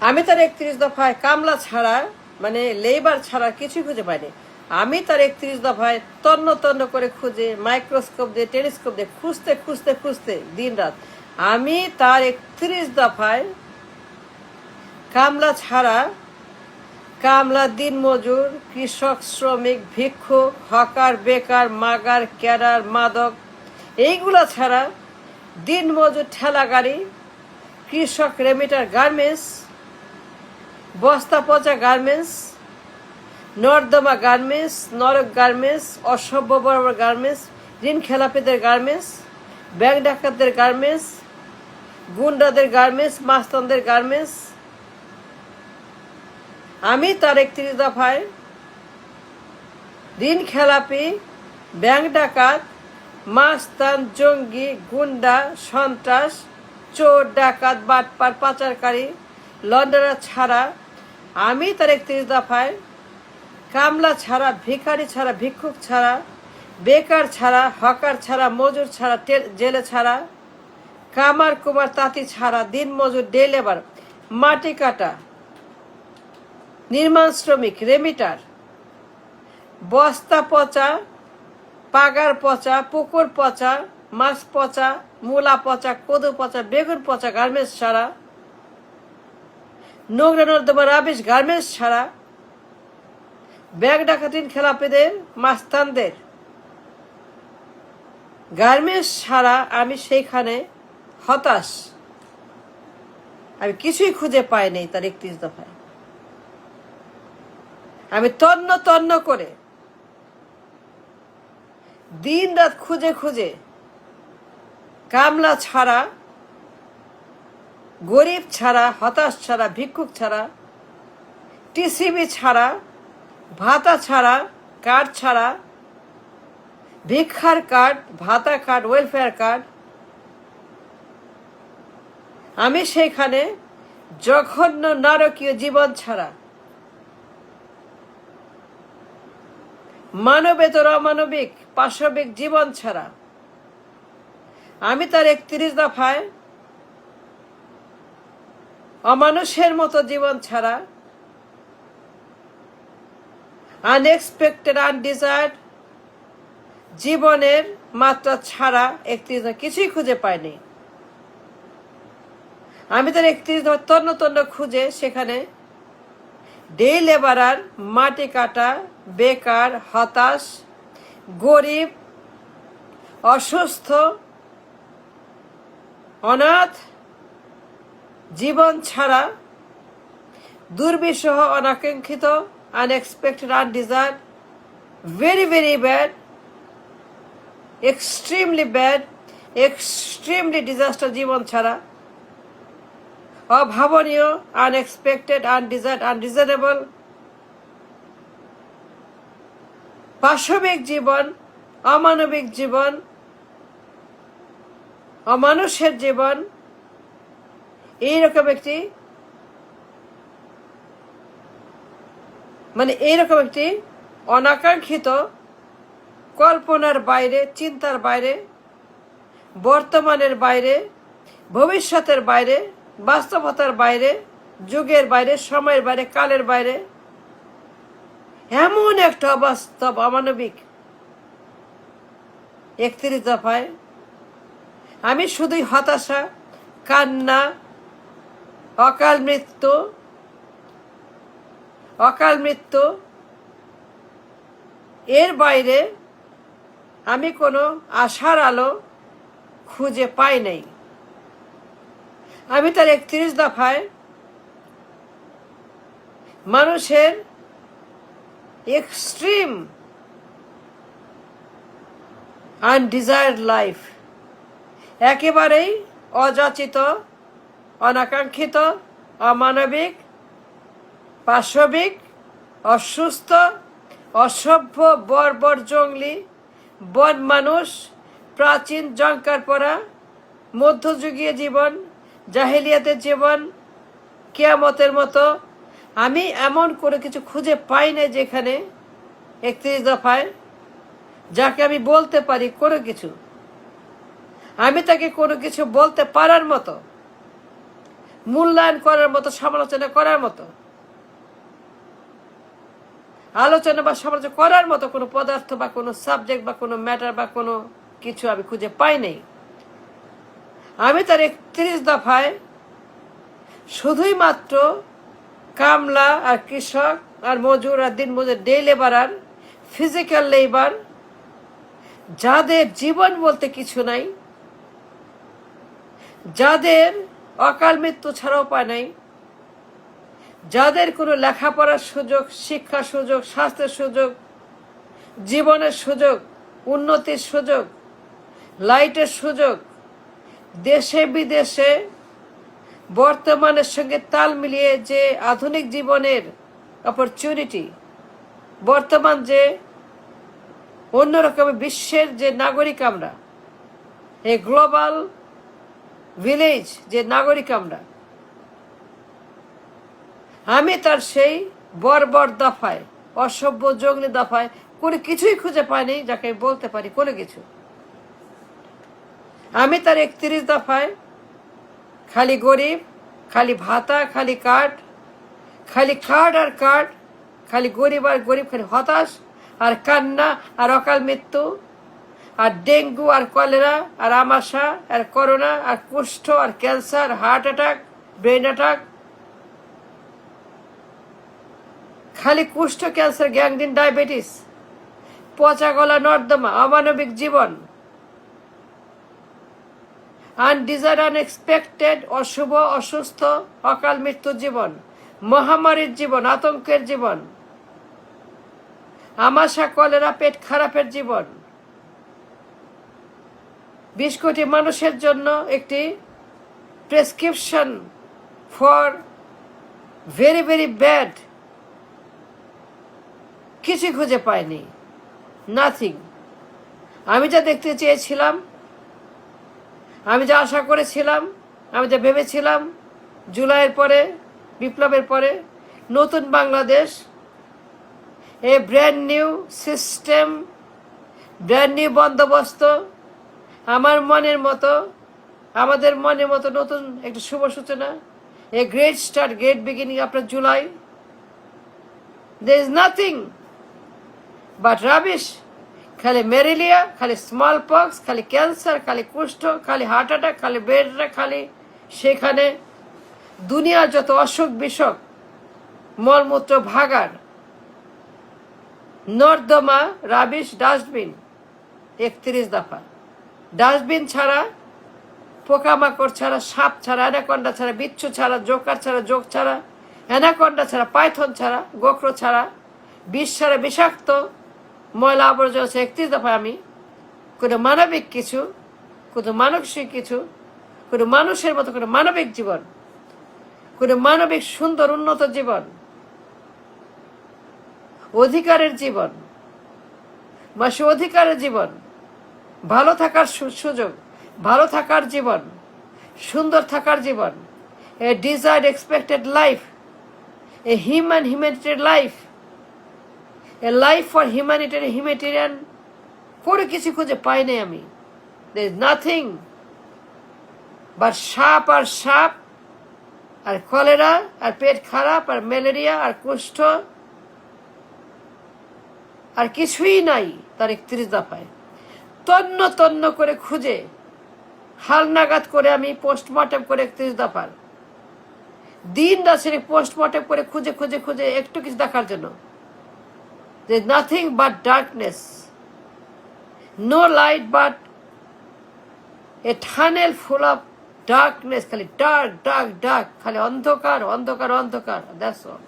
আমি তার 31 দফায় কামলা ছাড়া মানে লেবার ছাড়া কিছু খুঁজে পাইনি। আমি তার 31 দফায় তন্ন তন্ন করে খুঁজে মাইক্রোস্কোপ দিয়ে টেলিস্কোপ দিয়ে খুঁজতে খুঁজতে খুঁজতে দিন রাত আমি তার 31 দফায় কামলা ছাড়া, কামলা, দিনমজুর, কৃষক, শ্রমিক, ভিক্ষুক, হকার, বেকার, মাগার, ক্যাডার, মাদক এইগুলা ছাড়া দিনমজুর, ঠেলা গাড়ি, কৃষক, রেমিটার, গার্মেন্টস, বস্তা পচা গার্মেন্টস, নর্দমা গার্মেন্টস, নরক গার্মেন্টস, অসভ্য বরাবর গার্মেন্টস, ঋণ খেলাপিদের গার্মেন্টস, ব্যাংক ডাকাতদের গার্মেন্টস, গুন্ডাদের গার্মেন্টস, মাস্তানদের গার্মেন্টস। আমি তার 31 দফায় ঋণ খেলাপি, ব্যাংক ডাকাত, মাস্তান, জঙ্গি, গুন্ডা, সন্ত্রাস, চোর, ডাকাত, বাটপার, পাচারকারী, লন্ডারা ছাড়া, আমি তার 31 দফায় কামলা ছাড়া, ভিখারি ছাড়া, ভিক্ষুক ছাড়া, বেকার ছাড়া, হকার ছাড়া, মজুর ছাড়া, জেলে ছাড়া, কামার কুমার তাঁতি ছাড়া, দিন মজুর, ডে লেবার, মাটি কাটা, নির্মাণ শ্রমিক, রেমিটার, বস্তা পচা, পাগার পচা, পুকুর পচা, মাছ পচা, মূলা পচা, কদু পচা, বেগুন পচা গার্মেন্টস ছাড়া, নোংরা নর্দমা রাবিশ গার্মেন্টস ছাড়া, ব্যাগ ডাকাতিন খেলাপিদের, মাস্তানদের গার্মেন্টস ছাড়া আমি সেইখানে হতাশ। আমি কিছুই খুঁজে পাইনি তার 31 দফায়। আমি তন্ন তন্ন করে দিন রাত খুঁজে খুঁজে কামলা ছাড়া, গরিব ছাড়া, হতাশ ছাড়া, ভিক্ষুক ছাড়া, টিসিবি ছাড়া, ভাতা ছাড়া, কার্ড ছাড়া, ভিক্ষার কার্ড, ভাতা কার্ড, ওয়েলফেয়ার কার্ড, আমি সেখানে জঘন্য নারকীয় জীবন ছাড়া, মানবেতর অমানবিক পাশবিক জীবন ছাড়া, আমি তার 31 দফায় অমানুষের মতো জীবন ছাড়া, আনএক্সপেক্টেড, আনডিজায়ার্ড জীবনের মাত্রা ছাড়া 31 কিছুই খুঁজে পাইনি। আমি তার 31 তন্ন তন্ন খুঁজে সেখানে ডে লেবারার, মাটি কাটা, বেকার, হতাশ, গরিব, অসুস্থ, অনাথ জীবন ছাড়া, দুর্বিষহ, অনাকাঙ্ক্ষিত, unexpected, undesired, very very bad, extremely bad, extremely disaster জীবন ছাড়া, অভাবনীয়, আনএক্সপেক্টেড, আনডিজায়ার্ড, আনডিজায়ারেবল পাশবিক জীবন, অমানবিক জীবন, অমানুষের জীবন, এইরকম একটি এইরকম একটি অনাকাঙ্ক্ষিত, কল্পনার বাইরে, চিন্তার বাইরে, বর্তমানের বাইরে, ভবিষ্যতের বাইরে, বাস্তবতার বাইরে, যুগের বাইরে, সময়ের বাইরে, কালের বাইরে এমন একটা অবাস্তব, অমানবিক 31 দফায় আমি শুধুই হতাশা, কান্না, অকাল মৃত্যু, অকাল মৃত্যু, এর বাইরে আমি কোনো আশার আলো খুঁজে পাই নাই। আমি তার 31 দফায় মানুষের এক্সট্রিম আনডিজায়ার্ড লাইফ, একেবারেই অযাচিত, অনাকাঙ্ক্ষিত, অমানবিক, পাশবিক, অসুস্থ, অসভ্য, বর্বর, জঙ্গলি, বন মানুষ, প্রাচীন জঙ্কার পরা, মধ্যযুগীয় জীবন, জাহেলিয়াতের জীবন, কিয়ামতের মতো আমি এমন করে কিছু খুঁজে পাই না যেখানে 31 দফায় যাকে আমি বলতে পারি কোনো কিছু, আমি তাকে কোনো কিছু বলতে পারার মতো মূল্যায়ন করার মতো, সমালোচনা করার মতো, আলোচনা বা সমালোচনা করার মতো কোনো পদার্থ বা কোনো সাবজেক্ট বা কোনো ম্যাটার বা কোনো কিছু আমি খুঁজে পাই নাই। আমি তার 31 দফায় শুধুই মাত্র কামলা আর কৃষক আর মজুর আর দিনমজুর, ডে লেবারার, ফিজিক্যাল লেবার, যাদের জীবন বলতে কিছু নাই, যাদের অকাল মৃত্যু ছাড়া উপায় নাই, যাদের কোনো লেখাপড়ার সুযোগ, শিক্ষার সুযোগ, স্বাস্থ্যের সুযোগ, জীবনের সুযোগ, উন্নতির সুযোগ, লাইটের সুযোগ, দেশে বিদেশে বর্তমানের সঙ্গে তাল মিলিয়ে যে আধুনিক জীবনের অপরচুনিটি, বর্তমান যে অন্যরকম বিশ্বের যে নাগরিক আমরা, এই গ্লোবাল ভিলেজ যে নাগরিক আমরা, আমি তার সেই বর্বর দফায়, অসভ্য জঙ্গলি দফায় কোনো কিছুই খুঁজে পাইনি যাকে বলতে পারি কোনো কিছু। আমি তার 31 দফায় খালি গরিব, খালি ভাতা, খালি কার্ড, খালি কার্ড আর কার্ড, খালি গরিব আর গরিব, খালি হতাশ আর কান্না আর অকাল মৃত্যু আর ডেঙ্গু আর কলেরা আর আমাশা আর করোনা আর কুষ্ঠ আর cancer, heart attack, brain attack, খালি কুষ্ঠ, ক্যান্সার, গ্যাংগ্রিন, ডায়াবেটিস, পচা গলা, নর্দমা, অমানবিক জীবন, আনডিজায়ার্ড, আনএক্সপেক্টেড, অশুভ, অসুস্থ, অকাল মৃত্যুর জীবন, মহামারীর জীবন, আতঙ্কের জীবন, আমাশা, কলেরা, পেট খারাপের জীবন, 20 কোটি মানুষের জন্য একটি prescription for very very bad, কিছু খুঁজে পাইনি, নাথিং। আমি যা দেখতে চেয়েছিলাম, আমি যা আশা করেছিলাম, আমি যা ভেবেছিলাম, জুলাইয়ের পরে, বিপ্লবের পরে নতুন বাংলাদেশ, এ brand new system, brand new বন্দোবস্ত, আমার মনের মতো, আমাদের মনের মতো নতুন একটা শুভ সূচনা, a great start, great beginning আপনার July. there is nothing but rubbish, খালি ম্যালেরিয়া, খালি স্মল পক্স, খালি ক্যান্সার, খালি কুষ্ঠ, খালি হার্ট অ্যাটাক, খালি ব্রেন অ্যাটাক, খালি সেখানে দুনিয়ার যত অসুখ বিসুখ, মলমূত্র ভাগার, নর্দমা, রাবিশ, ডাস্টবিন। 31 দফা ডাস্টবিন ছাড়া, পোকামাকড় ছাড়া, সাপ ছাড়া, অ্যানাকন্ডা ছাড়া, বিচ্ছু ছাড়া, জোকার ছাড়া, জোক ছাড়া, অ্যানাকন্ডা ছাড়া, পাইথন ছাড়া, গোখরো ছাড়া, বিষ ছাড়া, বিষাক্ত ময়লা আবর্জনা। 31 দফায় আমি কোনো মানবিক কিছু, কোনো মানসিক কিছু, কোনো মানুষের মতো কোনো মানবিক জীবন, কোনো মানবিক সুন্দর উন্নত জীবন, অধিকারের জীবন, মাসে অধিকারের জীবন, ভালো থাকার সুযোগ, ভালো থাকার জীবন, সুন্দর থাকার জীবন, a desired expected life, a humanitarian life, a life for humanitarian কোনো কিছু খুঁজে পাই নাই আমি। there is nothing but সাপ আর সাপ আর কলেরা আর পেট খারাপ আর ম্যালেরিয়া আর কুষ্ঠ, আর কিছুই নাই তার 31 দফায়। তন্ন তন্ন করে খুঁজে হালনাগাদ করে আমি পোস্টমর্টেম করে 31 দফার দিন রাত্রি পোস্টমর্টেম করে খুঁজে খুঁজে খুঁজে একটু কিছু দেখার জন্য। there is nothing but darkness, no light but a tunnel full of darkness, খালি ডার্ক ডার্ক ডার্ক, খালি অন্ধকার অন্ধকার অন্ধকার, দ্যাটস অল।